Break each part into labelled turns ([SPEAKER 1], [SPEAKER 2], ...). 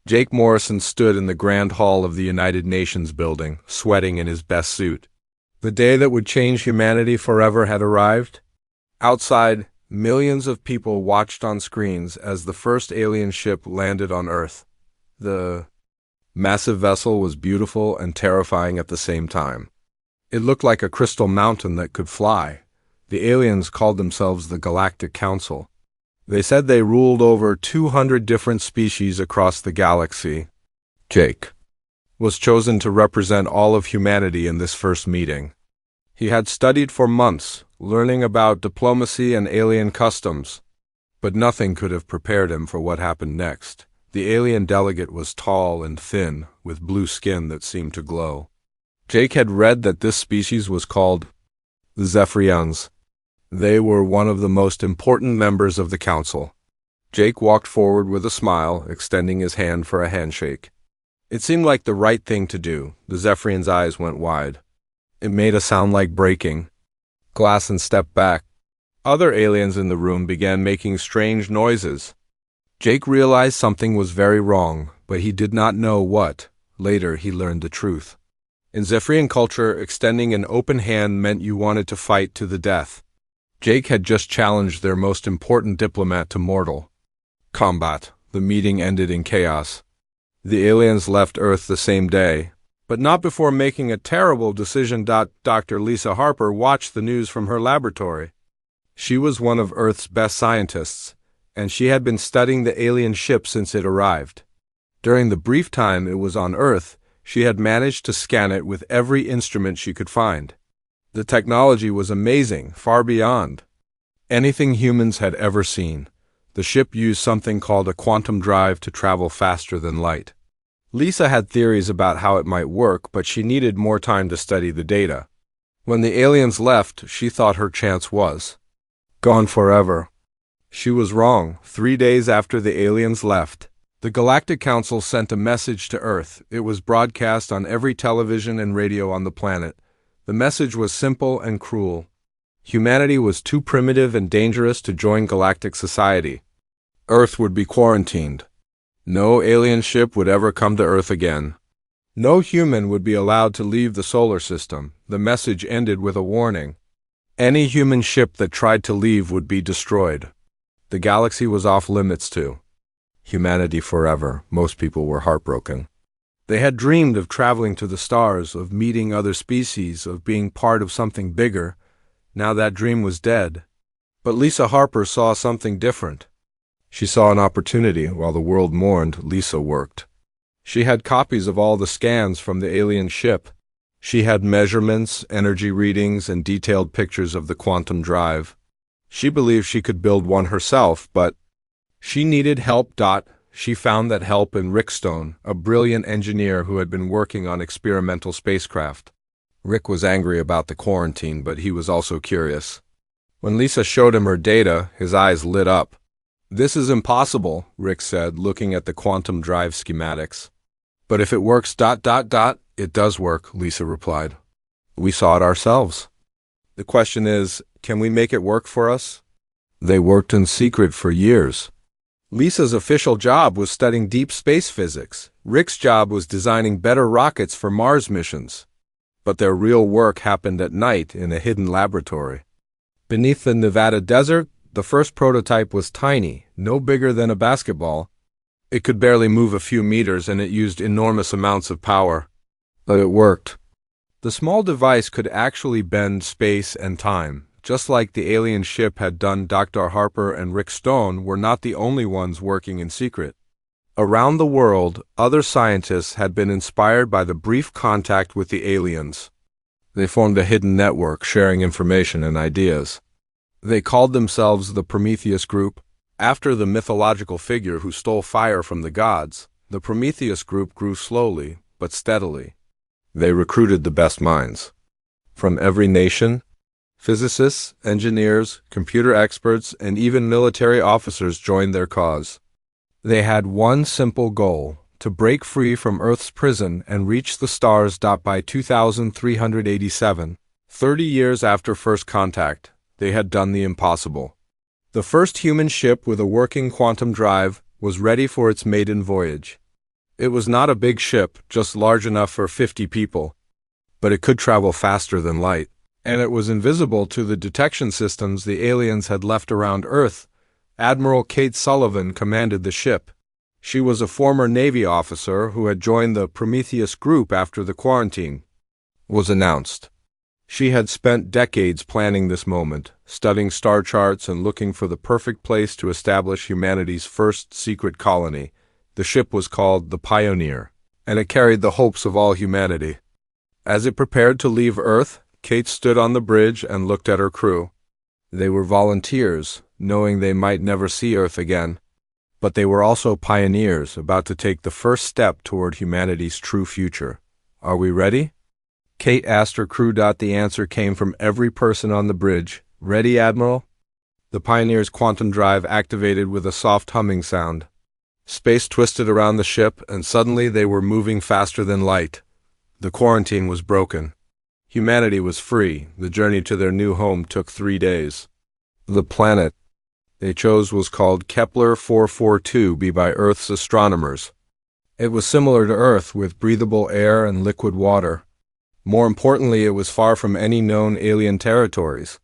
[SPEAKER 1] Jake Morrison stood in the Grand Hall of the United Nations building, sweating in his best suit. The day that would change humanity forever had arrived. Outside, millions of people watched on screens as the first alien ship landed on Earth. The massive vessel was beautiful and terrifying at the same time. It looked like a crystal mountain that could fly. The aliens called themselves the Galactic Council. They said they ruled over 200 different species across the galaxy. Jake was chosen to represent all of humanity in this first meeting. He had studied for months, learning about diplomacy and alien customs, but nothing could have prepared him for what happened next. The alien delegate was tall and thin, with blue skin that seemed to glow. Jake had read that this species was called the Zephyrians. They were one of the most important members of the council. Jake walked forward with a smile, extending his hand for a handshake. It seemed like the right thing to do. The Zephyrian's eyes went wide. It made a sound like breaking glass and stepped back. Other aliens in the room began making strange noises. Jake realized something was very wrong, but he did not know what. Later, he learned the truth. In Zephyrian culture, extending an open hand meant you wanted to fight to the death. Jake had just challenged their most important diplomat to mortal combat. The meeting ended in chaos. The aliens left Earth the same day, but not before making a terrible decision. Dr. Lisa Harper watched the news from her laboratory. She was one of Earth's best scientists, and she had been studying the alien ship since it arrived. During the brief time it was on Earth, she had managed to scan it with every instrument she could find. The technology was amazing, far beyond anything humans had ever seen. The ship used something called a quantum drive to travel faster than light. Lisa had theories about how it might work, but she needed more time to study the data. When the aliens left, she thought her chance was gone forever. She was wrong. 3 days after the aliens left, the Galactic Council sent a message to Earth. It was broadcast on every television and radio on the planet. The message was simple and cruel. Humanity was too primitive and dangerous to join galactic society. Earth would be quarantined. No alien ship would ever come to Earth again. No human would be allowed to leave the solar system. The message ended with a warning. Any human ship that tried to leave would be destroyed. The galaxy was off limits to humanity forever. Most people were heartbroken. They had dreamed of traveling to the stars, of meeting other species, of being part of something bigger. Now that dream was dead. But Lisa Harper saw something different. She saw an opportunity. While the world mourned, Lisa worked. She had copies of all the scans from the alien ship. She had measurements, energy readings, and detailed pictures of the quantum drive. She believed she could build one herself, but she needed help. She found that help in Rick Stone, a brilliant engineer who had been working on experimental spacecraft. Rick was angry about the quarantine, but he was also curious. When Lisa showed him her data, his eyes lit up. "This is impossible," Rick said, looking at the quantum drive schematics. "But if it works, it does work," Lisa replied. "We saw it ourselves. The question is, can we make it work for us?" They worked in secret for years. Lisa's official job was studying deep space physics. Rick's job was designing better rockets for Mars missions. But their real work happened at night in a hidden laboratory. Beneath the Nevada desert, the first prototype was tiny, no bigger than a basketball. It could barely move a few meters, and it used enormous amounts of power. But it worked. The small device could actually bend space and time. Just like the alien ship had done, Dr. Harper and Rick Stone were not the only ones working in secret. Around the world, other scientists had been inspired by the brief contact with the aliens. They formed a hidden network, sharing information and ideas. They called themselves the Prometheus Group, after the mythological figure who stole fire from the gods. The Prometheus Group grew slowly, but steadily. They recruited the best minds from every nation. Physicists, engineers, computer experts, and even military officers joined their cause. They had one simple goal: to break free from Earth's prison and reach the stars. By 2387, 30 years after first contact, they had done the impossible. The first human ship with a working quantum drive was ready for its maiden voyage. It was not a big ship, just large enough for 50 people, but it could travel faster than light, and it was invisible to the detection systems the aliens had left around Earth. Admiral Kate Sullivan commanded the ship. She was a former Navy officer who had joined the Prometheus group after the quarantine was announced. She had spent decades planning this moment, studying star charts and looking for the perfect place to establish humanity's first secret colony. The ship was called the Pioneer, and it carried the hopes of all humanity. As it prepared to leave Earth, Kate stood on the bridge and looked at her crew. They were volunteers, knowing they might never see Earth again. But they were also pioneers, about to take the first step toward humanity's true future. "Are we ready?" Kate asked her crew. The answer came from every person on the bridge. "Ready, Admiral?" The Pioneer's quantum drive activated with a soft humming sound. Space twisted around the ship, and suddenly they were moving faster than light. The quarantine was broken. Humanity was free. The journey to their new home took 3 days. The planet they chose was called Kepler 442b by Earth's astronomers. It was similar to Earth, with breathable air and liquid water. More importantly, it was far from any known alien territories.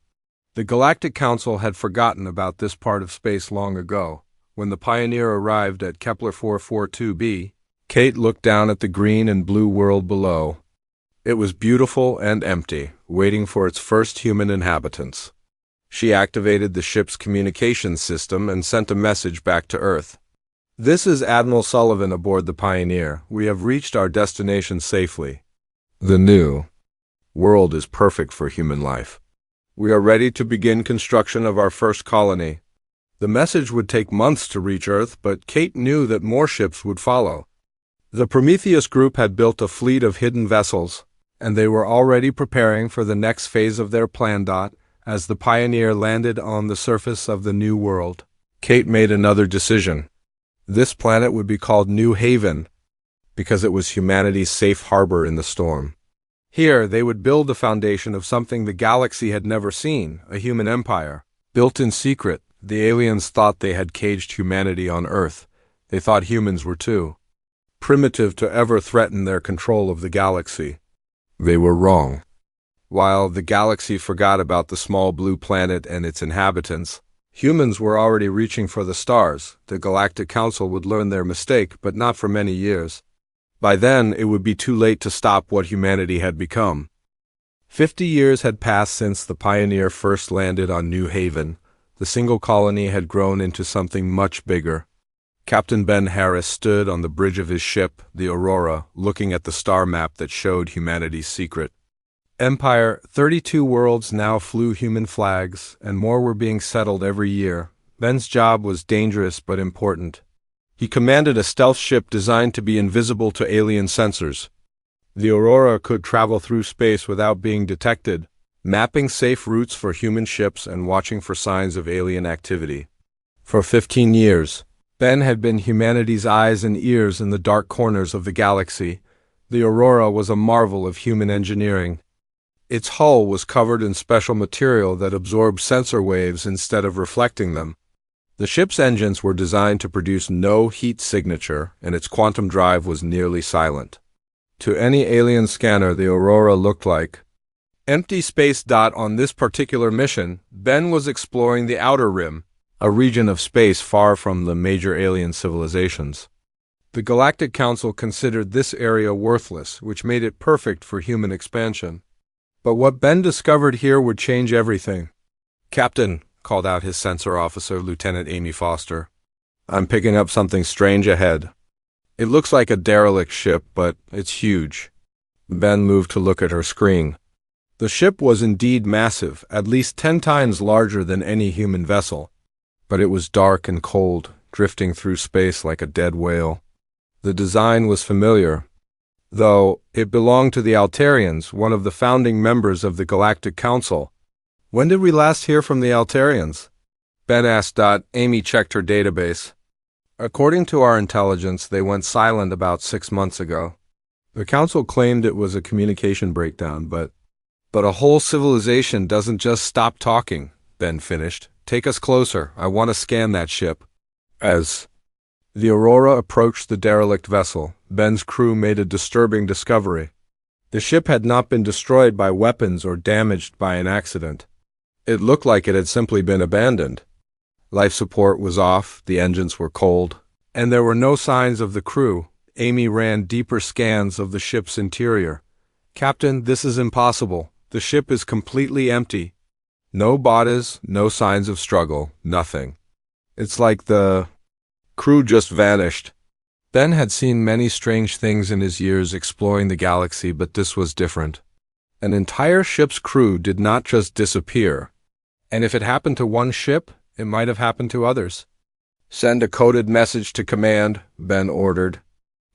[SPEAKER 1] The Galactic Council had forgotten about this part of space long ago. When the Pioneer arrived at Kepler 442b, Kate looked down at the green and blue world below. It was beautiful and empty, waiting for its first human inhabitants. She activated the ship's communications system and sent a message back to Earth. "This is Admiral Sullivan aboard the Pioneer. We have reached our destination safely. The new world is perfect for human life. We are ready to begin construction of our first colony." The message would take months to reach Earth, but Kate knew that more ships would follow. The Prometheus group had built a fleet of hidden vessels, and they were already preparing for the next phase of their plan. As the Pioneer landed on the surface of the new world, Kate made another decision. This planet would be called New Haven, because it was humanity's safe harbor in the storm. Here, they would build the foundation of something the galaxy had never seen, a human empire. Built in secret, the aliens thought they had caged humanity on Earth. They thought humans were too primitive to ever threaten their control of the galaxy. They were wrong. While the galaxy forgot about the small blue planet and its inhabitants, humans were already reaching for the stars. The Galactic Council would learn their mistake, but not for many years. By then, it would be too late to stop what humanity had become. 50 years had passed since the Pioneer first landed on New Haven. The single colony had grown into something much bigger. Captain Ben Harris stood on the bridge of his ship, the Aurora, looking at the star map that showed humanity's secret. Empire, 32 worlds now flew human flags, and more were being settled every year. Ben's job was dangerous but important. He commanded a stealth ship designed to be invisible to alien sensors. The Aurora could travel through space without being detected, mapping safe routes for human ships and watching for signs of alien activity. For 15 years, Ben had been humanity's eyes and ears in the dark corners of the galaxy. The Aurora was a marvel of human engineering. Its hull was covered in special material that absorbed sensor waves instead of reflecting them. The ship's engines were designed to produce no heat signature, and its quantum drive was nearly silent. To any alien scanner, the Aurora looked like empty space. On this particular mission, Ben was exploring the Outer Rim, a region of space far from the major alien civilizations. The Galactic Council considered this area worthless, which made it perfect for human expansion. But what Ben discovered here would change everything. "Captain," called out his sensor officer, Lieutenant Amy Foster, "I'm picking up something strange ahead. It looks like a derelict ship, but it's huge." Ben moved to look at her screen. The ship was indeed massive, at least 10 times larger than any human vessel. But it was dark and cold, drifting through space like a dead whale. The design was familiar, though it belonged to the Altarians, one of the founding members of the Galactic Council. "When did we last hear from the Altarians?" Ben asked. Amy checked her database. "According to our intelligence, they went silent about 6 months ago. The Council claimed it was a communication breakdown, but a whole civilization doesn't just stop talking," Ben finished. "Take us closer. I want to scan that ship." As The Aurora approached the derelict vessel. Ben's crew made a disturbing discovery. The ship had not been destroyed by weapons or damaged by an accident. It looked like it had simply been abandoned. Life support was off, the engines were cold, and there were no signs of the crew. Amy ran deeper scans of the ship's interior. "Captain, this is impossible. The ship is completely empty. No bodies, no signs of struggle, nothing. It's like the crew just vanished." Ben had seen many strange things in his years exploring the galaxy, but this was different. An entire ship's crew did not just disappear. And if it happened to one ship, it might have happened to others. "Send a coded message to command," Ben ordered.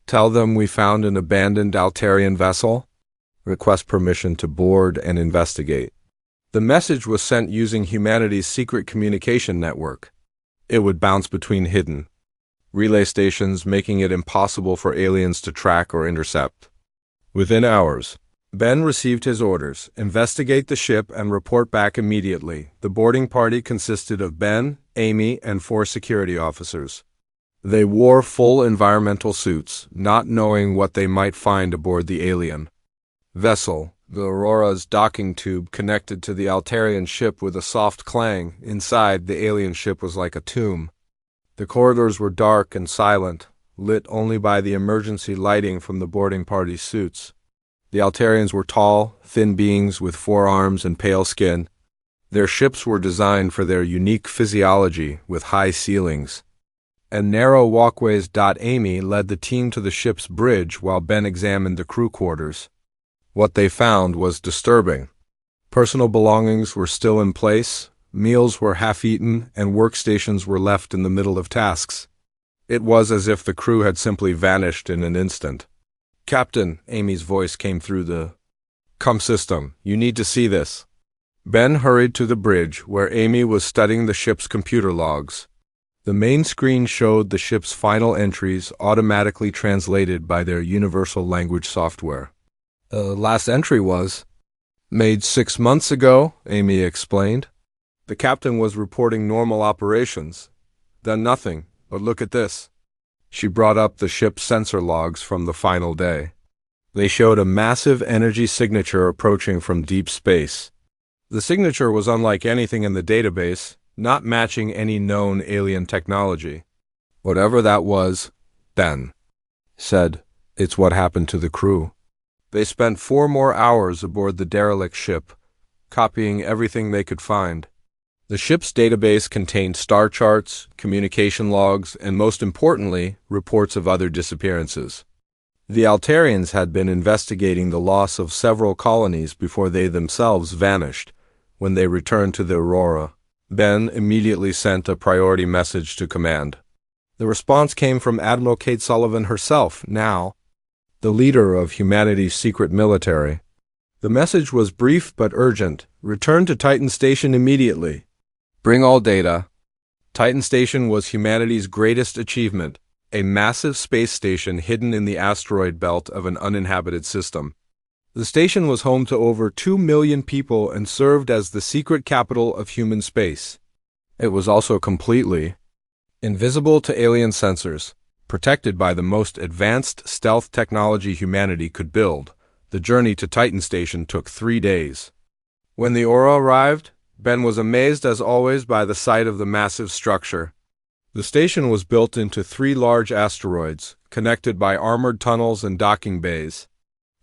[SPEAKER 1] "Tell them we found an abandoned Altarian vessel. Request permission to board and investigate." The message was sent using humanity's secret communication network. It would bounce between hidden relay stations, making it impossible for aliens to track or intercept. Within hours, Ben received his orders: investigate the ship and report back immediately. The boarding party consisted of Ben, Amy, and 4 security officers. They wore full environmental suits, not knowing what they might find aboard the alien vessel. The Aurora's docking tube connected to the Altarian ship with a soft clang. Inside, the alien ship was like a tomb. The corridors were dark and silent, lit only by the emergency lighting from the boarding party's suits. The Altarians were tall, thin beings with 4 arms and pale skin. Their ships were designed for their unique physiology with high ceilings and narrow walkways. Amy led the team to the ship's bridge while Ben examined the crew quarters. What they found was disturbing. Personal belongings were still in place, meals were half-eaten, and workstations were left in the middle of tasks. It was as if the crew had simply vanished in an instant. "Captain," Amy's voice came through the com system, "you need to see this." Ben hurried to the bridge, where Amy was studying the ship's computer logs. The main screen showed the ship's final entries automatically translated by their universal language software. "The last entry was made 6 months ago," Amy explained. "The captain was reporting normal operations. Then nothing, but look at this." She brought up the ship's sensor logs from the final day. They showed a massive energy signature approaching from deep space. The signature was unlike anything in the database, not matching any known alien technology. "Whatever that was," Ben said, "it's what happened to the crew." They spent 4 more hours aboard the derelict ship, copying everything they could find. The ship's database contained star charts, communication logs, and most importantly, reports of other disappearances. The Altarians had been investigating the loss of several colonies before they themselves vanished. When they returned to the Aurora, Ben immediately sent a priority message to command. The response came from Admiral Kate Sullivan herself, now the leader of humanity's secret military. The message was brief but urgent: "Return to Titan Station immediately. Bring all data." Titan Station was humanity's greatest achievement, a massive space station hidden in the asteroid belt of an uninhabited system. The station was home to over 2 million people and served as the secret capital of human space. It was also completely invisible to alien sensors, protected by the most advanced stealth technology humanity could build. The journey to Titan Station took 3 days. When the Aura arrived, Ben was amazed as always by the sight of the massive structure. The station was built into 3 large asteroids, connected by armored tunnels and docking bays.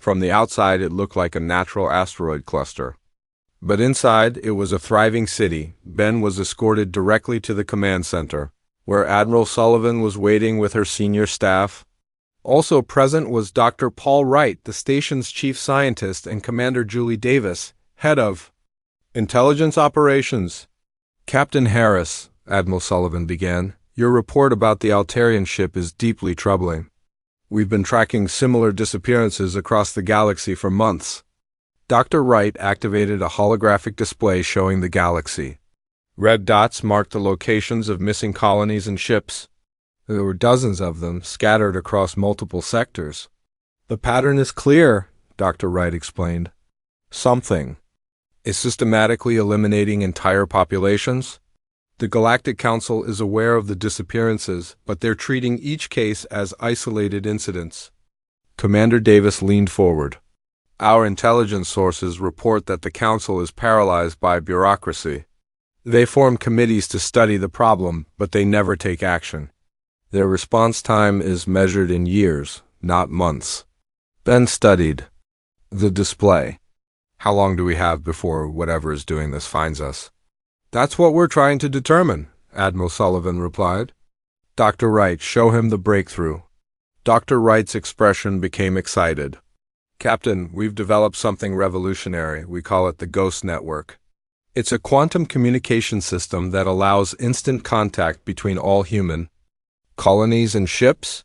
[SPEAKER 1] From the outside, it looked like a natural asteroid cluster. But inside, it was a thriving city. Ben was escorted directly to the command center, where Admiral Sullivan was waiting with her senior staff. Also present was Dr. Paul Wright, the station's chief scientist, and Commander Julie Davis, head of Intelligence Operations. "Captain Harris," Admiral Sullivan began, "your report about the Altarian ship is deeply troubling. We've been tracking similar disappearances across the galaxy for months." Dr. Wright activated a holographic display showing the galaxy. Red dots marked the locations of missing colonies and ships. There were dozens of them, scattered across multiple sectors. "The pattern is clear," Dr. Wright explained. "Something is systematically eliminating entire populations. The Galactic Council is aware of the disappearances, but they're treating each case as isolated incidents. Commander Davis leaned forward. Our intelligence sources report that the Council is paralyzed by bureaucracy. They form committees to study the problem, but they never take action. Their response time is measured in years, not months. Ben studied the display. How long do we have before whatever is doing this finds us? That's what we're trying to determine, Admiral Sullivan replied. Dr. Wright, show him the breakthrough. Dr. Wright's expression became excited. Captain, we've developed something revolutionary. We call it the Ghost Network. It's a quantum communication system that allows instant contact between all human colonies and ships.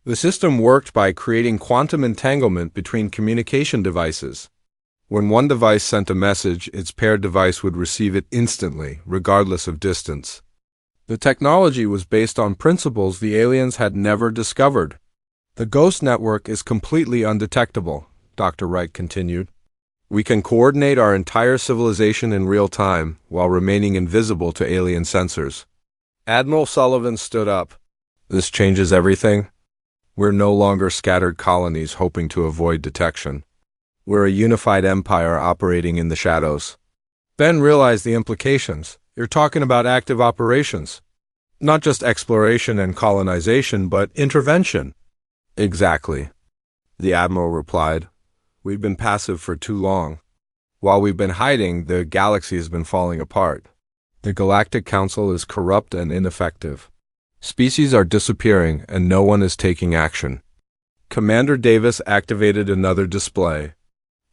[SPEAKER 1] The system worked by creating quantum entanglement between communication devices. When one device sent a message, its paired device would receive it instantly, regardless of distance. The technology was based on principles the aliens had never discovered. The Ghost Network is completely undetectable, Dr. Wright continued. We can coordinate our entire civilization in real time while remaining invisible to alien sensors. Admiral Sullivan stood up. This changes everything. We're no longer scattered colonies hoping to avoid detection. We're a unified empire operating in the shadows. Ben realized the implications. You're talking about active operations. Not just exploration and colonization, but intervention. Exactly, the Admiral replied. We've been passive for too long. While we've been hiding, the galaxy has been falling apart. The Galactic Council is corrupt and ineffective. Species are disappearing, and no one is taking action. Commander Davis activated another display.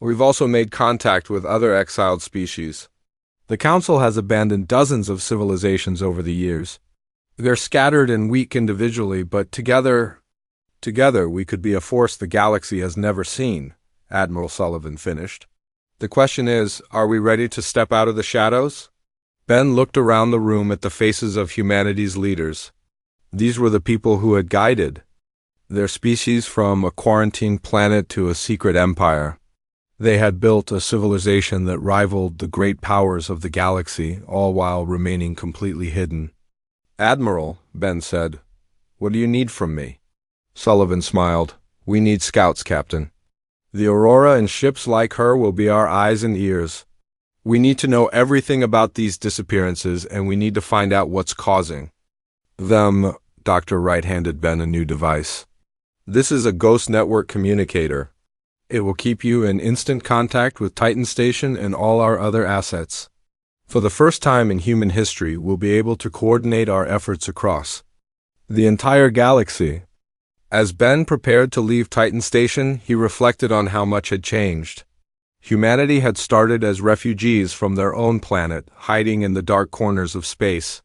[SPEAKER 1] We've also made contact with other exiled species. The Council has abandoned dozens of civilizations over the years. They're scattered and weak individually, but together we could be a force the galaxy has never seen, Admiral Sullivan finished. The question is, are we ready to step out of the shadows? Ben looked around the room at the faces of humanity's leaders. These were the people who had guided their species from a quarantine planet to a secret empire. They had built a civilization that rivaled the great powers of the galaxy, all while remaining completely hidden. Admiral, Ben said, what do you need from me? Sullivan smiled. We need scouts, Captain. The Aurora and ships like her will be our eyes and ears. We need to know everything about these disappearances, and we need to find out what's causing them. Dr. Wright handed Ben a new device. This is a Ghost Network communicator. It will keep you in instant contact with Titan Station and all our other assets. For the first time in human history, we'll be able to coordinate our efforts across the entire galaxy. As Ben prepared to leave Titan Station, he reflected on how much had changed. Humanity had started as refugees from their own planet, hiding in the dark corners of space.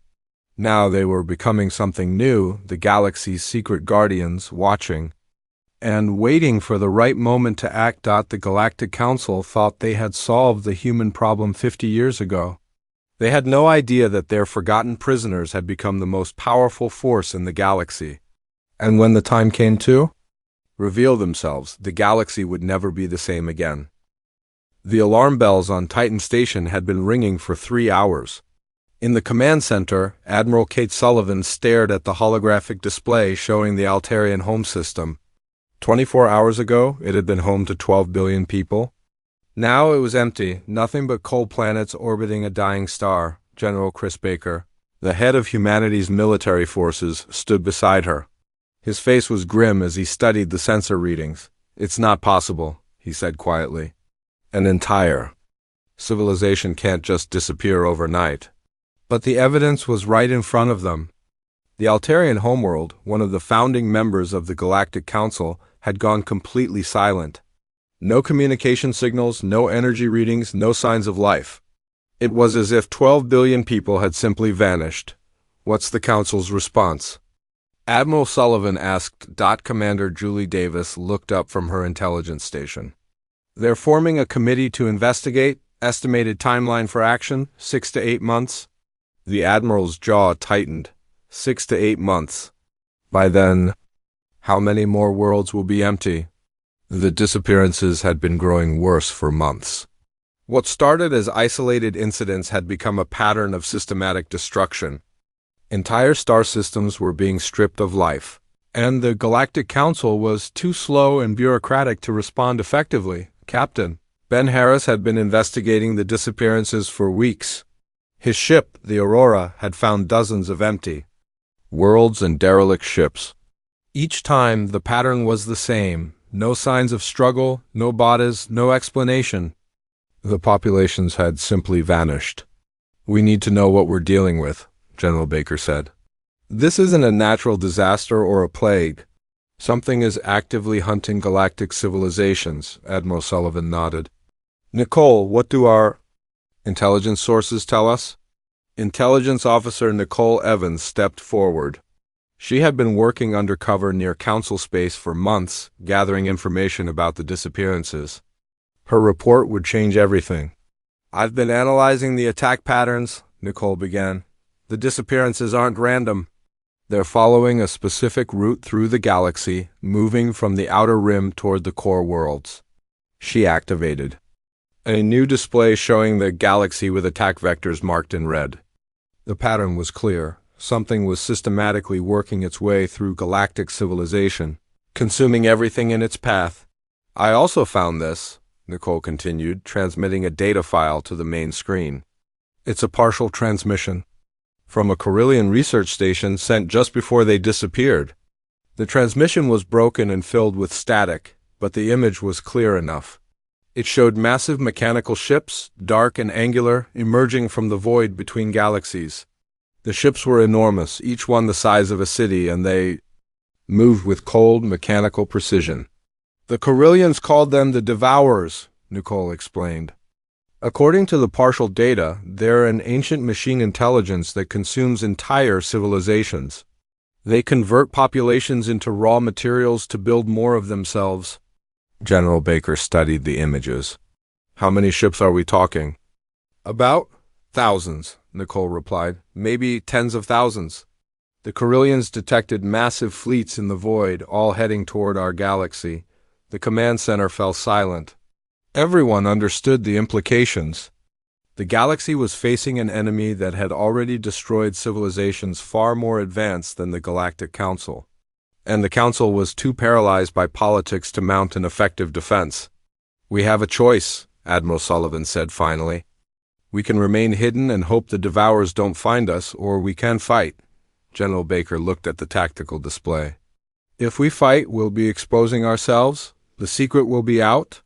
[SPEAKER 1] Now they were becoming something new, the galaxy's secret guardians, watching and waiting for the right moment to act. The Galactic Council thought they had solved the human problem 50 years ago. They had no idea that their forgotten prisoners had become the most powerful force in the galaxy. And when the time came to reveal themselves, the galaxy would never be the same again. The alarm bells on Titan Station had been ringing for 3 hours. In the command center, Admiral Kate Sullivan stared at the holographic display showing the Altarian home system. 24 hours ago, it had been home to 12 billion people. Now it was empty, nothing but cold planets orbiting a dying star. General Chris Baker, the head of humanity's military forces, stood beside her. His face was grim as he studied the sensor readings. It's not possible, he said quietly. An entire civilization can't just disappear overnight. But the evidence was right in front of them. The Altarian homeworld, one of the founding members of the Galactic Council, had gone completely silent. No communication signals, no energy readings, no signs of life. It was as if 12 billion people had simply vanished. What's the Council's response? Admiral Sullivan asked. Commander Julie Davis looked up from her intelligence station. They're forming a committee to investigate. Estimated timeline for action, 6 to 8 months. The Admiral's jaw tightened. 6 to 8 months. By then, how many more worlds will be empty? The disappearances had been growing worse for months. What started as isolated incidents had become a pattern of systematic destruction. Entire star systems were being stripped of life, and the Galactic Council was too slow and bureaucratic to respond effectively. Captain Ben Harris had been investigating the disappearances for weeks. His ship, the Aurora, had found dozens of empty worlds and derelict ships. Each time, the pattern was the same. No signs of struggle, no bodies, no explanation. The populations had simply vanished. "We need to know what we're dealing with," General Baker said. "This isn't a natural disaster or a plague. Something is actively hunting galactic civilizations," Admiral Sullivan nodded. "Nicole, what do our intelligence sources tell us?" Intelligence Officer Nicole Evans stepped forward. She had been working undercover near Council space for months, gathering information about the disappearances. Her report would change everything. "I've been analyzing the attack patterns," Nicole began. "The disappearances aren't random. They're following a specific route through the galaxy, moving from the outer rim toward the core worlds." She activated a new display showing the galaxy with attack vectors marked in red. The pattern was clear. Something was systematically working its way through galactic civilization, consuming everything in its path. "I also found this," Nicole continued, transmitting a data file to the main screen. "It's a partial transmission from a Carillion research station sent just before they disappeared. The transmission was broken and filled with static, but the image was clear enough. It showed massive mechanical ships, dark and angular, emerging from the void between galaxies. The ships were enormous, each one the size of a city, and they moved with cold, mechanical precision. The Carillions called them the Devourers," Nicole explained. "According to the partial data, they're an ancient machine intelligence that consumes entire civilizations. They convert populations into raw materials to build more of themselves." General Baker studied the images. "How many ships are we talking?" "About thousands," Nicole replied. "Maybe tens of thousands. The Carillions detected massive fleets in the void, all heading toward our galaxy." The command center fell silent. Everyone understood the implications. The galaxy was facing an enemy that had already destroyed civilizations far more advanced than the Galactic Council. And the Council was too paralyzed by politics to mount an effective defense. "We have a choice," Admiral Sullivan said finally. "We can remain hidden and hope the Devourers don't find us, or we can fight." General Baker looked at the tactical display. "If we fight, we'll be exposing ourselves. The secret will be out.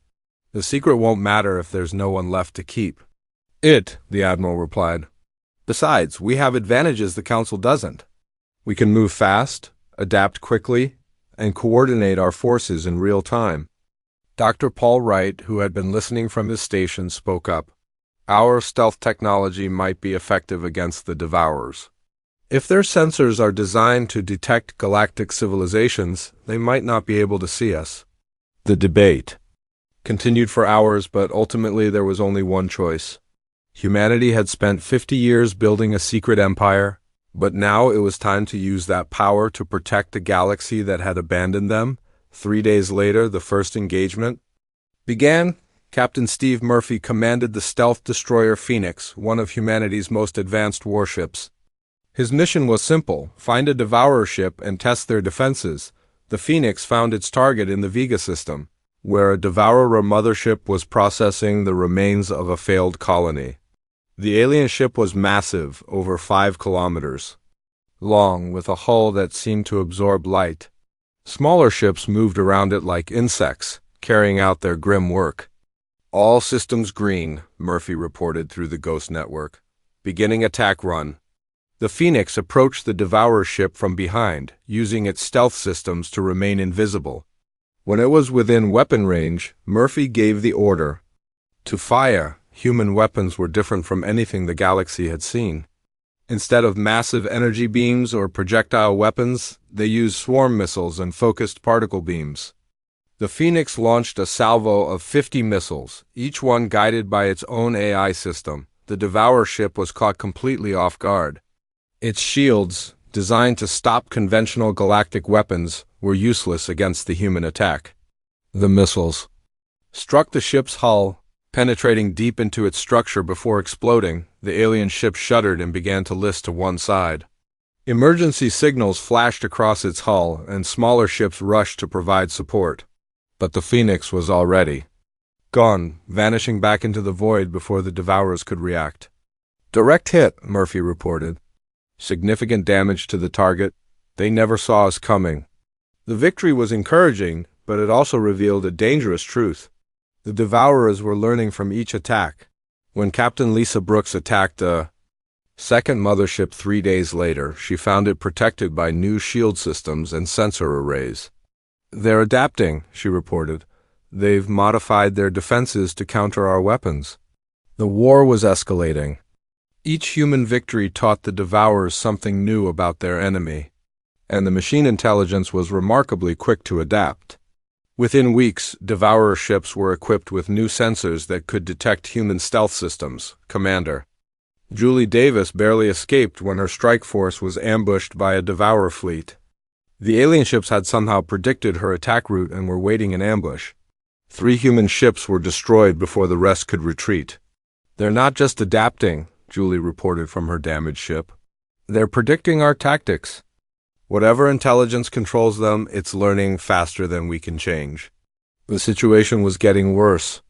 [SPEAKER 1] The secret won't matter if there's no one left to keep." The Admiral replied. "Besides, we have advantages the Council doesn't. We can move fast, adapt quickly, and coordinate our forces in real time." Dr. Paul Wright, who had been listening from his station, spoke up. "Our stealth technology might be effective against the Devourers. If their sensors are designed to detect galactic civilizations, they might not be able to see us." The debate continued for hours, but ultimately there was only one choice. Humanity had spent 50 years building a secret empire, but now it was time to use that power to protect the galaxy that had abandoned them. 3 days later, the first engagement began. Captain Steve Murphy commanded the stealth destroyer Phoenix, one of humanity's most advanced warships. His mission was simple: find a Devourer ship and test their defenses. The Phoenix found its target in the Vega system, where a Devourer mothership was processing the remains of a failed colony. The alien ship was massive, over 5 kilometers long, with a hull that seemed to absorb light. Smaller ships moved around it like insects, carrying out their grim work. "All systems green," Murphy reported through the Ghost Network. "Beginning attack run." The Phoenix approached the Devourer ship from behind, using its stealth systems to remain invisible. When it was within weapon range, Murphy gave the order to fire. Human weapons were different from anything the galaxy had seen. Instead of massive energy beams or projectile weapons, they used swarm missiles and focused particle beams. The Phoenix launched a salvo of 50 missiles, each one guided by its own AI system. The Devourer ship was caught completely off guard. Its shields, designed to stop conventional galactic weapons, were useless against the human attack. The missiles struck the ship's hull, Penetrating deep into its structure before exploding, the alien ship shuddered and began to list to one side. Emergency signals flashed across its hull, and smaller ships rushed to provide support. But the Phoenix was already gone, vanishing back into the void before the Devourers could react. "Direct hit," Murphy reported. "Significant damage to the target. They never saw us coming." The victory was encouraging, but it also revealed a dangerous truth. The Devourers were learning from each attack. When Captain Lisa Brooks attacked a second mothership 3 days later, she found it protected by new shield systems and sensor arrays. "They're adapting," she reported. "They've modified their defenses to counter our weapons." The war was escalating. Each human victory taught the Devourers something new about their enemy, and the machine intelligence was remarkably quick to adapt. Within weeks, Devourer ships were equipped with new sensors that could detect human stealth systems. Commander Julie Davis barely escaped when her strike force was ambushed by a Devourer fleet. The alien ships had somehow predicted her attack route and were waiting in ambush. 3 human ships were destroyed before the rest could retreat. "They're not just adapting," Julie reported from her damaged ship. "They're predicting our tactics. Whatever intelligence controls them, it's learning faster than we can change." The situation was getting worse.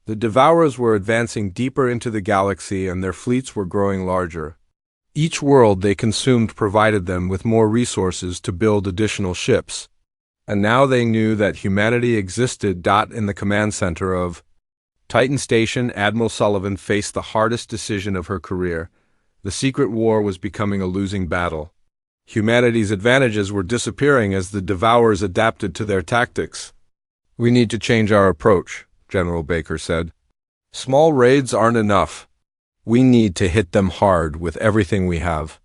[SPEAKER 1] The Devourers were advancing deeper into the galaxy, and their fleets were growing larger. Each world they consumed provided them with more resources to build additional ships. And now they knew that humanity existed. In the command center of Titan Station, Admiral Sullivan faced the hardest decision of her career. The secret war was becoming a losing battle. Humanity's advantages were disappearing as the Devourers adapted to their tactics. "We need to change our approach," General Baker said. "Small raids aren't enough. We need to hit them hard with everything we have."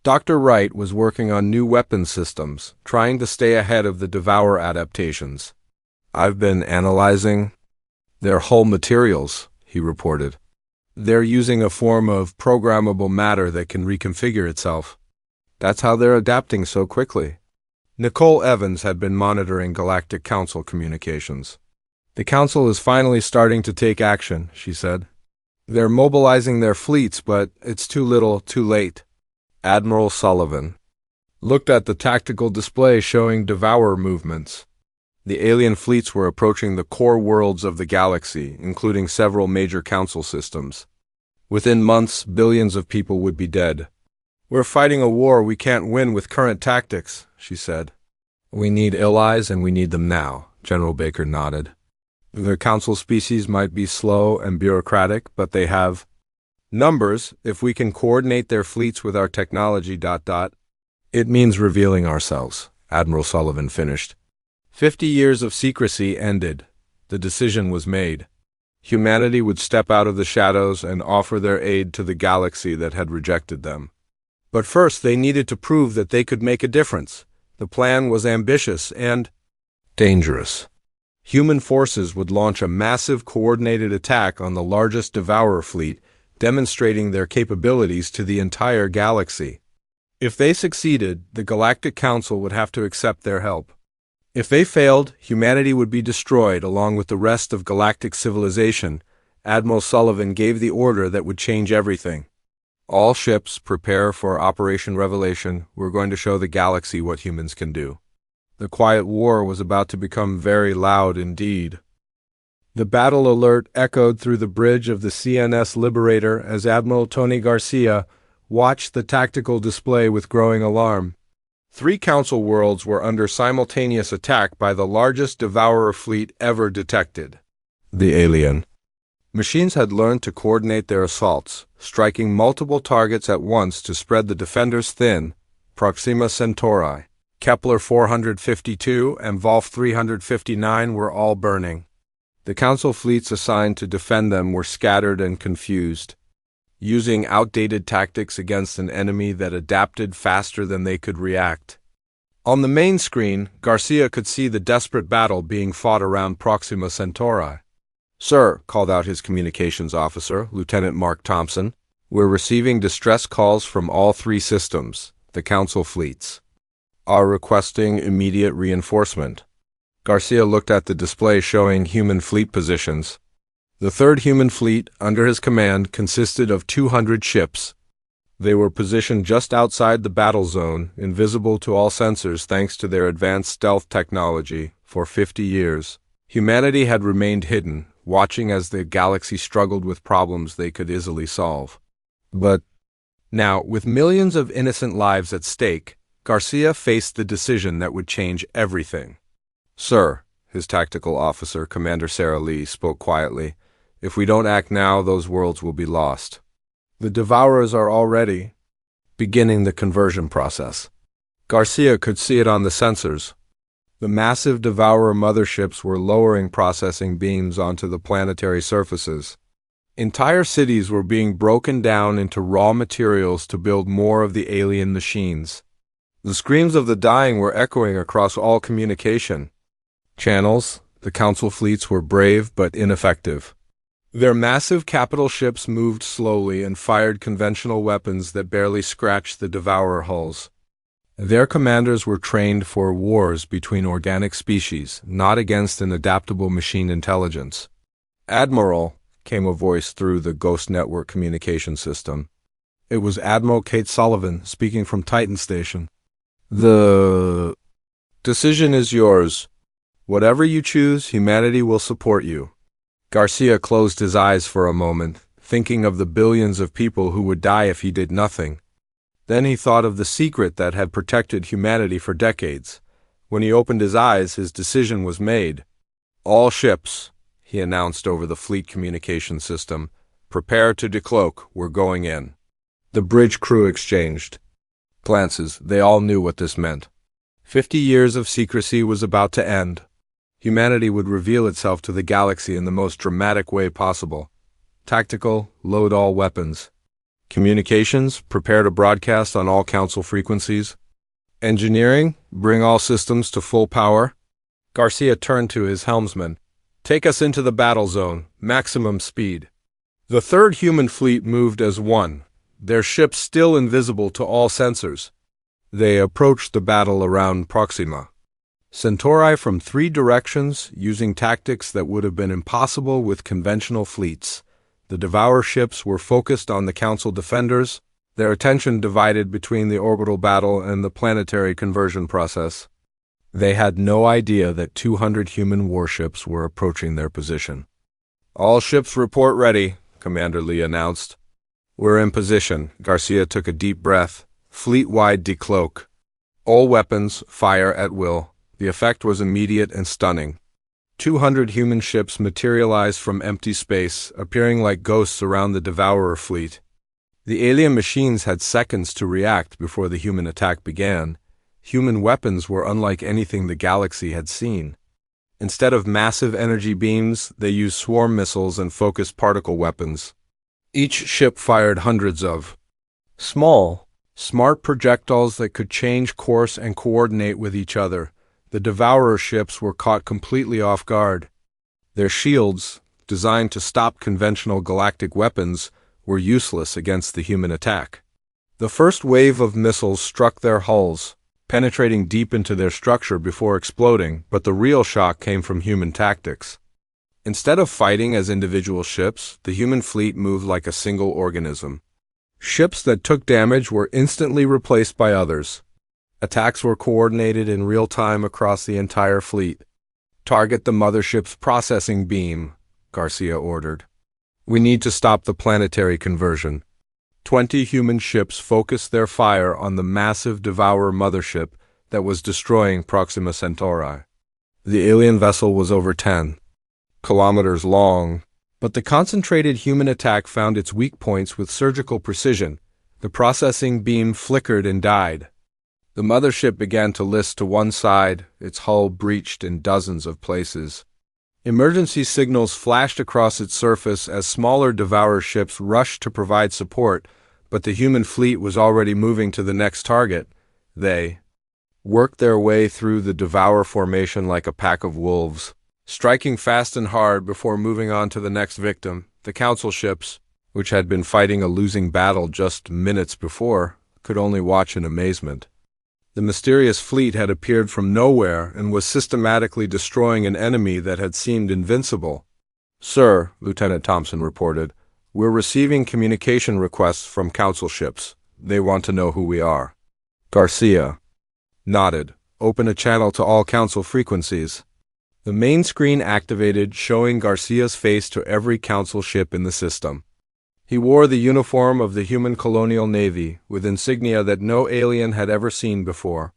[SPEAKER 1] Dr. Wright was working on new weapon systems, trying to stay ahead of the Devourer adaptations. "I've been analyzing their hull materials," he reported. "They're using a form of programmable matter that can reconfigure itself. That's how they're adapting so quickly." Nicole Evans had been monitoring Galactic Council communications. "The Council is finally starting to take action," she said. "They're mobilizing their fleets, but it's too little, too late." Admiral Sullivan looked at the tactical display showing Devourer movements. The alien fleets were approaching the core worlds of the galaxy, including several major Council systems. Within months, billions of people would be dead. "We're fighting a war we can't win with current tactics," she said. "We need allies, and we need them now," General Baker nodded. "The Council species might be slow and bureaucratic, but they have numbers. If we can coordinate their fleets with our technology... It means revealing ourselves," Admiral Sullivan finished. 50 years of secrecy ended. The decision was made. Humanity would step out of the shadows and offer their aid to the galaxy that had rejected them. But first, they needed to prove that they could make a difference. The plan was ambitious and dangerous. Human forces would launch a massive coordinated attack on the largest Devourer fleet, demonstrating their capabilities to the entire galaxy. If they succeeded, the Galactic Council would have to accept their help. If they failed, humanity would be destroyed along with the rest of galactic civilization. Admiral Sullivan gave the order that would change everything. "All ships prepare for Operation Revelation. We're going to show the galaxy what humans can do." The quiet war was about to become very loud indeed. The battle alert echoed through the bridge of the CNS Liberator as Admiral Tony Garcia watched the tactical display with growing alarm. 3 Council worlds were under simultaneous attack by the largest Devourer fleet ever detected. The alien machines had learned to coordinate their assaults, striking multiple targets at once to spread the defenders thin. Proxima Centauri, Kepler 452, and Volf 359 were all burning. The Council fleets assigned to defend them were scattered and confused, using outdated tactics against an enemy that adapted faster than they could react. On the main screen, Garcia could see the desperate battle being fought around Proxima Centauri. "Sir," called out his communications officer, Lieutenant Mark Thompson, "we're receiving distress calls from all 3 systems, the Council fleets. Are requesting immediate reinforcement." Garcia looked at the display showing human fleet positions. The third human fleet, under his command, consisted of 200 ships. They were positioned just outside the battle zone, invisible to all sensors thanks to their advanced stealth technology. For 50 years, humanity had remained hidden, watching as the galaxy struggled with problems they could easily solve. But now, with millions of innocent lives at stake, Garcia faced the decision that would change everything. "Sir," his tactical officer, Commander Sarah Lee, spoke quietly, "if we don't act now, those worlds will be lost. The Devourers are already beginning the conversion process." Garcia could see it on the sensors. The massive Devourer motherships were lowering processing beams onto the planetary surfaces. Entire cities were being broken down into raw materials to build more of the alien machines. The screams of the dying were echoing across all communication channels. The Council fleets were brave but ineffective. Their massive capital ships moved slowly and fired conventional weapons that barely scratched the Devourer hulls. Their commanders were trained for wars between organic species, not against an adaptable machine intelligence. "Admiral," came a voice through the Ghost Network communication system. It was Admiral Kate Sullivan speaking from Titan Station. "The decision is yours. Whatever you choose, humanity will support you." Garcia closed his eyes for a moment, thinking of the billions of people who would die if he did nothing. Then he thought of the secret that had protected humanity for decades. When he opened his eyes, his decision was made. "All ships," he announced over the fleet communication system, "prepare to decloak, we're going in." The bridge crew exchanged glances. They all knew what this meant. 50 years of secrecy was about to end. Humanity would reveal itself to the galaxy in the most dramatic way possible. Tactical, load all weapons. Communications, prepare to broadcast on all Council frequencies. Engineering, bring all systems to full power. Garcia turned to his helmsman. "Take us into the battle zone, maximum speed." The third human fleet moved as one, their ships still invisible to all sensors. They approached the battle around Proxima Centauri from 3 directions, using tactics that would have been impossible with conventional fleets. The Devourer ships were focused on the Council defenders, their attention divided between the orbital battle and the planetary conversion process. They had no idea that 200 human warships were approaching their position. "All ships report ready," Commander Lee announced. "We're in position." Garcia took a deep breath. "Fleet-wide decloak. All weapons, fire at will." The effect was immediate and stunning. 200 human ships materialized from empty space, appearing like ghosts around the Devourer fleet. The alien machines had seconds to react before the human attack began. Human weapons were unlike anything the galaxy had seen. Instead of massive energy beams, they used swarm missiles and focused particle weapons. Each ship fired hundreds of small, smart projectiles that could change course and coordinate with each other. The Devourer ships were caught completely off guard. Their shields, designed to stop conventional galactic weapons, were useless against the human attack. The first wave of missiles struck their hulls, penetrating deep into their structure before exploding, but the real shock came from human tactics. Instead of fighting as individual ships, the human fleet moved like a single organism. Ships that took damage were instantly replaced by others. Attacks were coordinated in real time across the entire fleet. "Target the mothership's processing beam," Garcia ordered. "We need to stop the planetary conversion." 20 human ships focused their fire on the massive Devourer mothership that was destroying Proxima Centauri. The alien vessel was over 10 kilometers long, but the concentrated human attack found its weak points with surgical precision. The processing beam flickered and died. The mothership began to list to one side, its hull breached in dozens of places. Emergency signals flashed across its surface as smaller Devourer ships rushed to provide support, but the human fleet was already moving to the next target. They worked their way through the Devourer formation like a pack of wolves, striking fast and hard before moving on to the next victim. The Council ships, which had been fighting a losing battle just minutes before, could only watch in amazement. The mysterious fleet had appeared from nowhere and was systematically destroying an enemy that had seemed invincible. Sir, Lieutenant Thompson reported, we're receiving communication requests from council ships. They want to know who we are. Garcia nodded. Open a channel to all council frequencies. The main screen activated, showing Garcia's face to every council ship in the system. He wore the uniform of the human colonial navy, with insignia that no alien had ever seen before.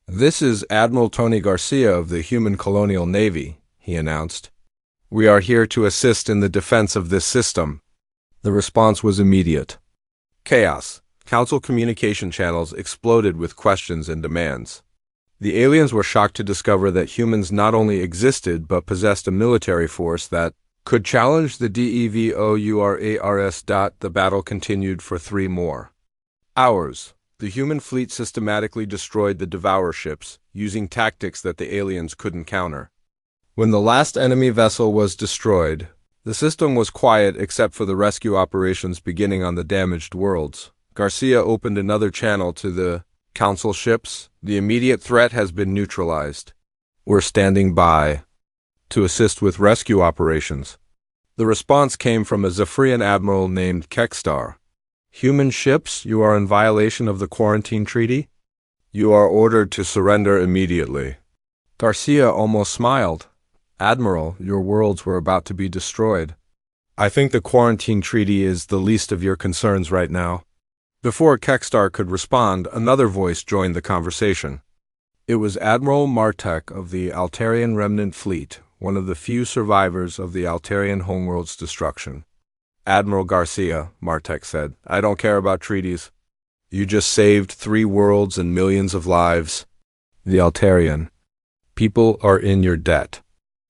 [SPEAKER 1] This is Admiral Tony Garcia of the human colonial navy, he announced. We are here to assist in the defense of this system. The response was immediate. Chaos. Council communication channels exploded with questions and demands. The aliens were shocked to discover that humans not only existed but possessed a military force that could challenge the DEVOURARS. The battle continued for 3 more hours. The human fleet systematically destroyed the Devourer ships, using tactics that the aliens couldn't counter. When the last enemy vessel was destroyed, the system was quiet except for the rescue operations beginning on the damaged worlds. Garcia opened another channel to the council ships. The immediate threat has been neutralized. We're standing by to assist with rescue operations. The response came from a Zephyrian admiral named Kekstar. Human ships, you are in violation of the quarantine treaty. You are ordered to surrender immediately. Garcia almost smiled. Admiral, your worlds were about to be destroyed. I think the quarantine treaty is the least of your concerns right now. Before Kekstar could respond, another voice joined the conversation. It was Admiral Martek of the Altarian Remnant Fleet, one of the few survivors of the Altarian homeworld's destruction. Admiral Garcia, Martek said, I don't care about treaties. You just saved 3 worlds and millions of lives. The Altarian. People are in your debt.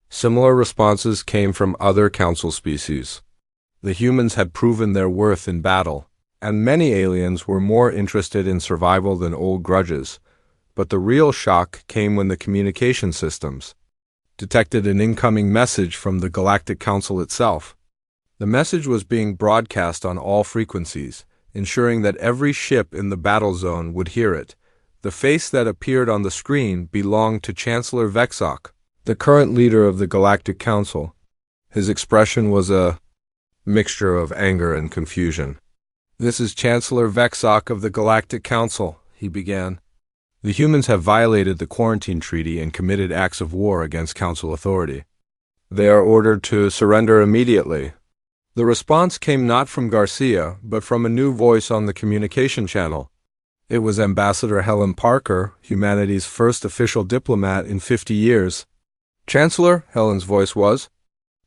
[SPEAKER 1] Similar responses came from other council species. The humans had proven their worth in battle, and many aliens were more interested in survival than old grudges. But the real shock came when the communication systems detected an incoming message from the Galactic Council itself. The message was being broadcast on all frequencies, ensuring that every ship in the battle zone would hear it. The face that appeared on the screen belonged to Chancellor Vexok, the current leader of the Galactic Council. His expression was a mixture of anger and confusion. This is Chancellor Vexok of the Galactic Council, he began. The humans have violated the quarantine treaty and committed acts of war against Council authority. They are ordered to surrender immediately. The response came not from Garcia, but from a new voice on the communication channel. It was Ambassador Helen Parker, humanity's first official diplomat in 50 years. Chancellor, Helen's voice was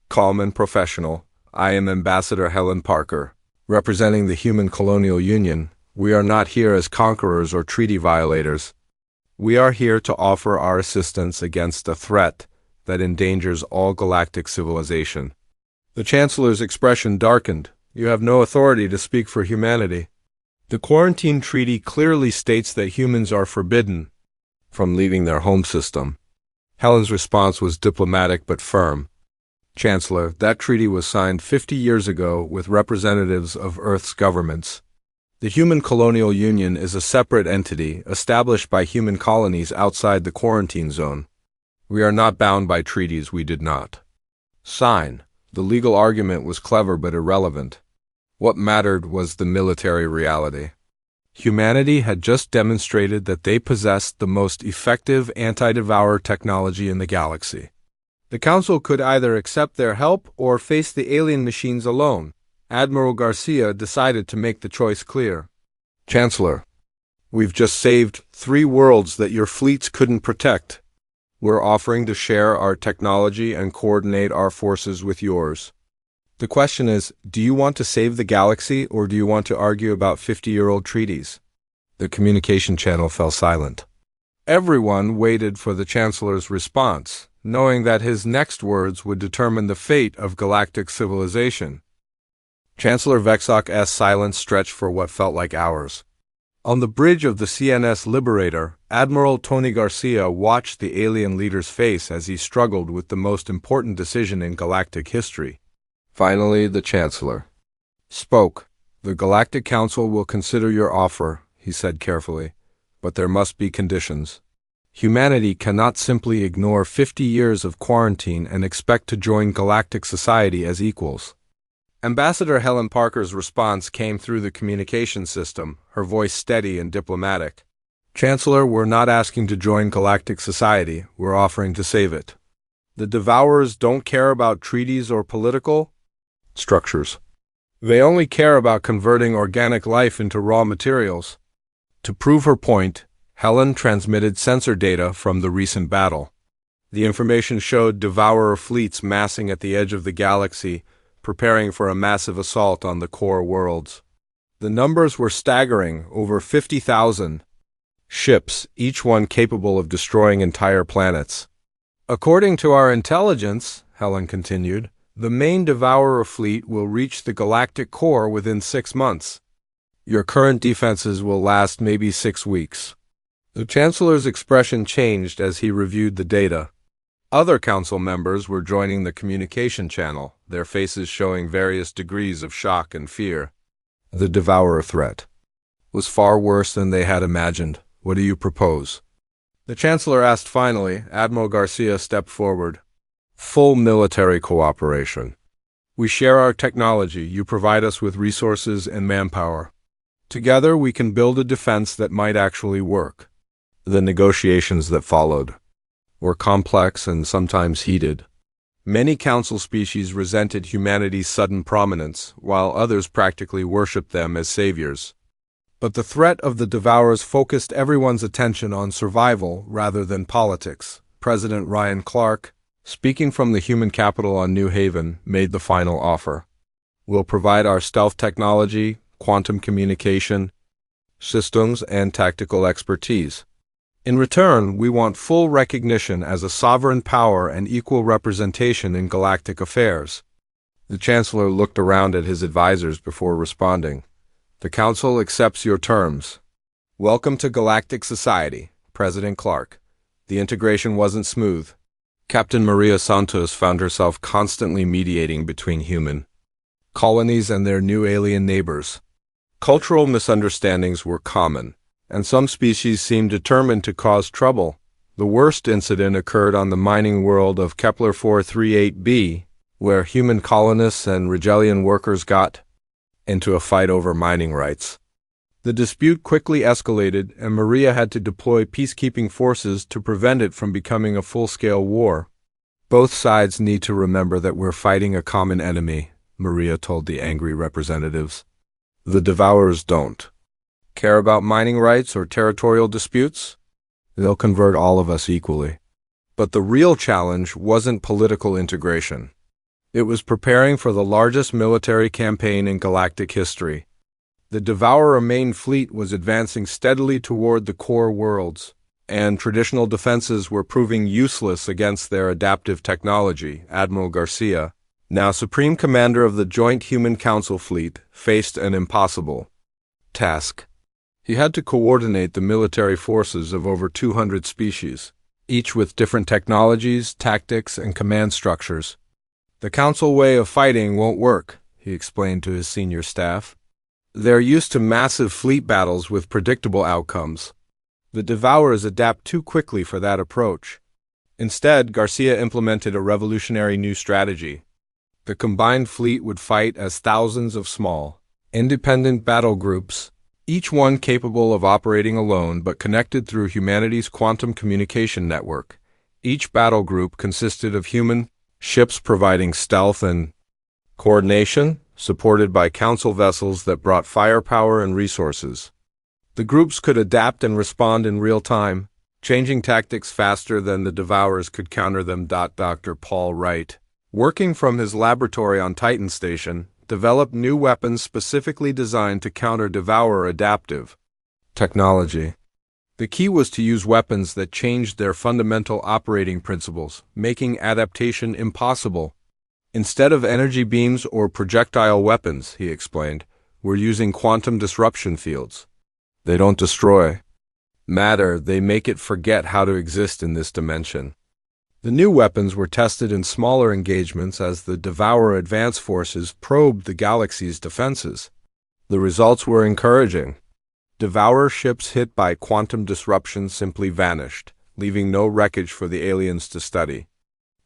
[SPEAKER 1] calm and professional. I am Ambassador Helen Parker, representing the Human Colonial Union. We are not here as conquerors or treaty violators. We are here to offer our assistance against a threat that endangers all galactic civilization. The Chancellor's expression darkened. You have no authority to speak for humanity. The quarantine treaty clearly states that humans are forbidden from leaving their home system. Helen's response was diplomatic but firm. Chancellor, that treaty was signed 50 years ago with representatives of Earth's governments. The Human Colonial Union is a separate entity established by human colonies outside the quarantine zone. We are not bound by treaties we did not sign. The legal argument was clever but irrelevant. What mattered was the military reality. Humanity had just demonstrated that they possessed the most effective anti-devourer technology in the galaxy. The Council could either accept their help or face the alien machines alone. Admiral Garcia decided to make the choice clear. Chancellor, we've just saved 3 worlds that your fleets couldn't protect. We're offering to share our technology and coordinate our forces with yours. The question is, do you want to save the galaxy or do you want to argue about 50-year-old treaties? The communication channel fell silent. Everyone waited for the Chancellor's response, knowing that his next words would determine the fate of galactic civilization. Chancellor Vexok's silence stretched for what felt like hours. On the bridge of the CNS Liberator, Admiral Tony Garcia watched the alien leader's face as he struggled with the most important decision in galactic history. Finally, the Chancellor spoke. The Galactic Council will consider your offer, he said carefully, but there must be conditions. Humanity cannot simply ignore 50 years of quarantine and expect to join galactic society as equals. Ambassador Helen Parker's response came through the communication system, her voice steady and diplomatic. Chancellor, we're not asking to join galactic society, we're offering to save it. The Devourers don't care about treaties or political structures. They only care about converting organic life into raw materials. To prove her point, Helen transmitted sensor data from the recent battle. The information showed Devourer fleets massing at the edge of the galaxy, preparing for a massive assault on the core worlds. The numbers were staggering, over 50,000 ships, each one capable of destroying entire planets. According to our intelligence, Helen continued, the main Devourer fleet will reach the galactic core within 6 months. Your current defenses will last maybe 6 weeks. The Chancellor's expression changed as he reviewed the data. Other council members were joining the communication channel, their faces showing various degrees of shock and fear. The Devourer threat was far worse than they had imagined. What do you propose? The Chancellor asked finally. Admiral Garcia stepped forward. Full military cooperation. We share our technology. You provide us with resources and manpower. Together we can build a defense that might actually work. The negotiations that followed were complex and sometimes heated. Many council species resented humanity's sudden prominence, while others practically worshipped them as saviors. But the threat of the Devourers focused everyone's attention on survival rather than politics. President Ryan Clark, speaking from the human capital on New Haven, made the final offer. We'll provide our stealth technology, quantum communication systems, and tactical expertise. In return, we want full recognition as a sovereign power and equal representation in galactic affairs. The Chancellor looked around at his advisors before responding. The Council accepts your terms. Welcome to Galactic Society, President Clark. The integration wasn't smooth. Captain Maria Santos found herself constantly mediating between human colonies and their new alien neighbors. Cultural misunderstandings were common, and some species seemed determined to cause trouble. The worst incident occurred on the mining world of Kepler 438b, where human colonists and Rigelian workers got into a fight over mining rights. The dispute quickly escalated, and Maria had to deploy peacekeeping forces to prevent it from becoming a full-scale war. Both sides need to remember that we're fighting a common enemy, Maria told the angry representatives. The Devourers don't care about mining rights or territorial disputes. They'll convert all of us equally. But the real challenge wasn't political integration. It was preparing for the largest military campaign in galactic history. The Devourer main fleet was advancing steadily toward the core worlds, and traditional defenses were proving useless against their adaptive technology. Admiral Garcia, now Supreme Commander of the Joint Human Council Fleet, faced an impossible task. He had to coordinate the military forces of over 200 species, each with different technologies, tactics, and command structures. The Council way of fighting won't work, he explained to his senior staff. They're used to massive fleet battles with predictable outcomes. The Devourers adapt too quickly for that approach. Instead, Garcia implemented a revolutionary new strategy. The combined fleet would fight as thousands of small, independent battle groups, each one capable of operating alone but connected through humanity's quantum communication network. Each battle group consisted of human ships providing stealth and coordination, supported by council vessels that brought firepower and resources. The groups could adapt and respond in real time, changing tactics faster than the Devourers could counter them. Dr. Paul Wright, working from his laboratory on Titan Station, developed new weapons specifically designed to counter Devourer adaptive technology. The key was to use weapons that changed their fundamental operating principles, making adaptation impossible. Instead of energy beams or projectile weapons, he explained, we're using quantum disruption fields. They don't destroy matter, they make it forget how to exist in this dimension. The new weapons were tested in smaller engagements as the Devourer advance forces probed the galaxy's defenses. The results were encouraging. Devourer ships hit by quantum disruption simply vanished. leaving no wreckage for the aliens to study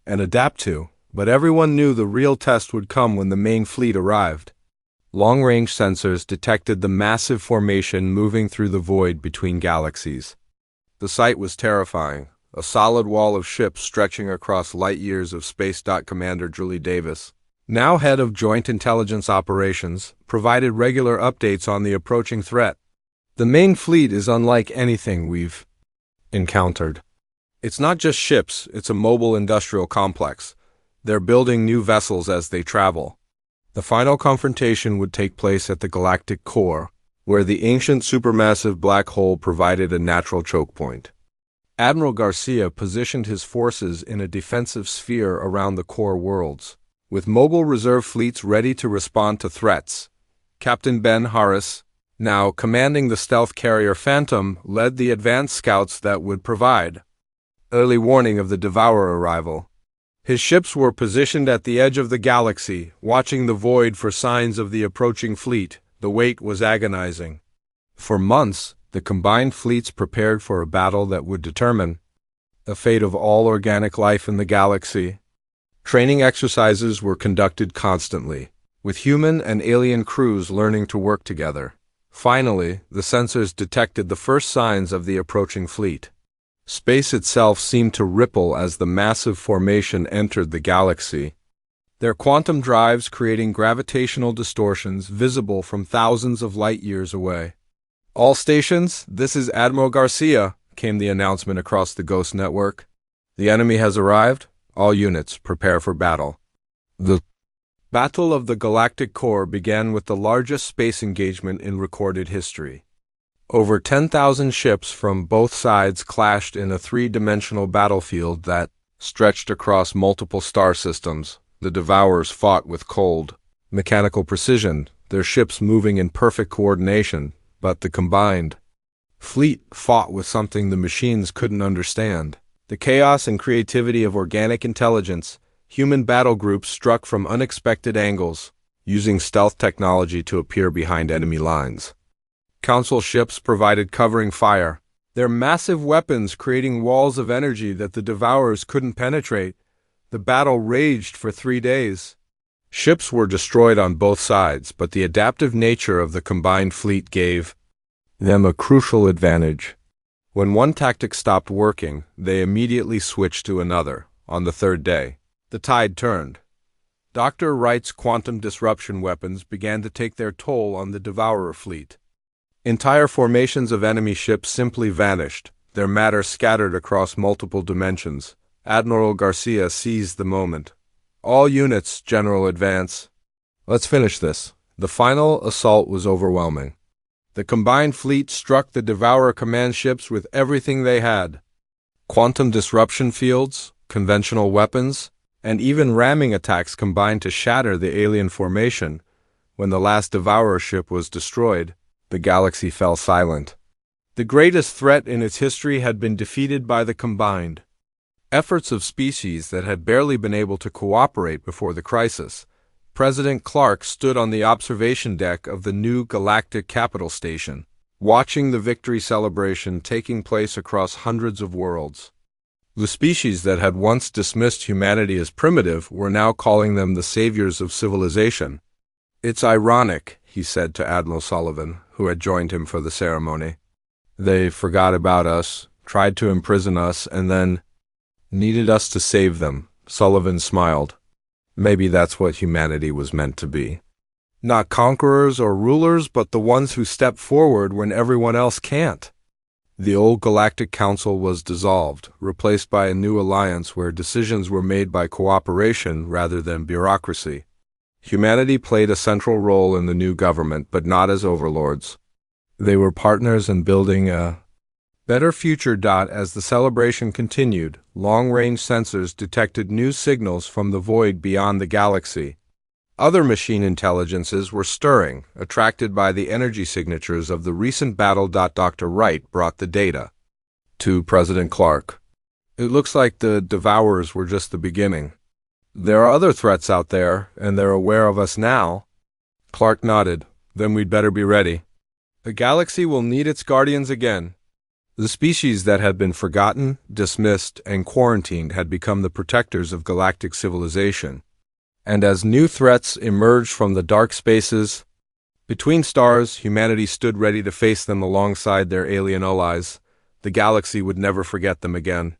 [SPEAKER 1] and adapt to. But everyone knew the real test would come when the main fleet arrived. Long-range sensors detected the massive formation moving through the void between galaxies. The sight was terrifying, a solid wall of ships stretching across light years of space. Commander Julie Davis, now head of Joint Intelligence Operations, provided regular updates on the approaching threat. The main fleet is unlike anything we've encountered. It's not just ships, it's a mobile industrial complex. They're building new vessels as they travel. The final confrontation would take place at the galactic core, where the ancient supermassive black hole provided a natural choke point. Admiral Garcia positioned his forces in a defensive sphere around the core worlds, with mobile reserve fleets ready to respond to threats. Captain Ben Harris, now commanding the stealth carrier Phantom, led the advanced scouts that would provide early warning of the Devourer arrival. His ships were positioned at the edge of the galaxy, watching the void for signs of the approaching fleet. The wait was agonizing. For months, the combined fleets prepared for a battle that would determine the fate of all organic life in the galaxy. Training exercises were conducted constantly, with human and alien crews learning to work together. Finally, the sensors detected the first signs of the approaching fleet. Space itself seemed to ripple as the massive formation entered the galaxy, their quantum drives creating gravitational distortions visible from thousands of light years away. "All stations, this is Admiral Garcia," came the announcement across the Ghost network. "The enemy has arrived. All units, prepare for battle." The Battle of the Galactic Core began with the largest space engagement in recorded history. Over 10,000 ships from both sides clashed in a three-dimensional battlefield that stretched across multiple star systems. The Devourers fought with cold, mechanical precision, their ships moving in perfect coordination, but the combined fleet fought with something the machines couldn't understand. The chaos and creativity of organic intelligence, human battle groups struck from unexpected angles, using stealth technology to appear behind enemy lines. Council ships provided covering fire, their massive weapons creating walls of energy that the Devourers couldn't penetrate. The battle raged for 3 days. Ships were destroyed on both sides, but the adaptive nature of the combined fleet gave them a crucial advantage. When one tactic stopped working, they immediately switched to another. On the third day, the tide turned. Dr. Wright's quantum disruption weapons began to take their toll on the Devourer fleet. Entire formations of enemy ships simply vanished, their matter scattered across multiple dimensions. Admiral Garcia seized the moment. "All units, General, advance. Let's finish this." The final assault was overwhelming. The combined fleet struck the Devourer command ships with everything they had. Quantum disruption fields, conventional weapons, and even ramming attacks combined to shatter the alien formation. When the last Devourer ship was destroyed, the galaxy fell silent. The greatest threat in its history had been defeated by the combined efforts of species that had barely been able to cooperate before the crisis. President Clark stood on the observation deck of the new Galactic Capital Station, watching the victory celebration taking place across hundreds of worlds. The species that had once dismissed humanity as primitive were now calling them the saviors of civilization. "It's ironic," he said to Admiral Sullivan, who had joined him for the ceremony. "They forgot about us, tried to imprison us, and then needed us to save them." Sullivan smiled. "Maybe that's what humanity was meant to be. Not conquerors or rulers, but the ones who step forward when everyone else can't." The old Galactic Council was dissolved, replaced by a new alliance where decisions were made by cooperation rather than bureaucracy. Humanity played a central role in the new government, but not as overlords. They were partners in building a better future. As the celebration continued, long-range sensors detected new signals from the void beyond the galaxy. Other machine intelligences were stirring, attracted by the energy signatures of the recent battle. Dr. Wright brought the data to President Clark. "It looks like the Devourers were just the beginning. There are other threats out there, and they're aware of us now." Clark nodded. "Then we'd better be ready. The galaxy will need its guardians again." The species that had been forgotten, dismissed, and quarantined had become the protectors of galactic civilization. And as new threats emerged from the dark spaces between stars, humanity stood ready to face them alongside their alien allies. The galaxy would never forget them again.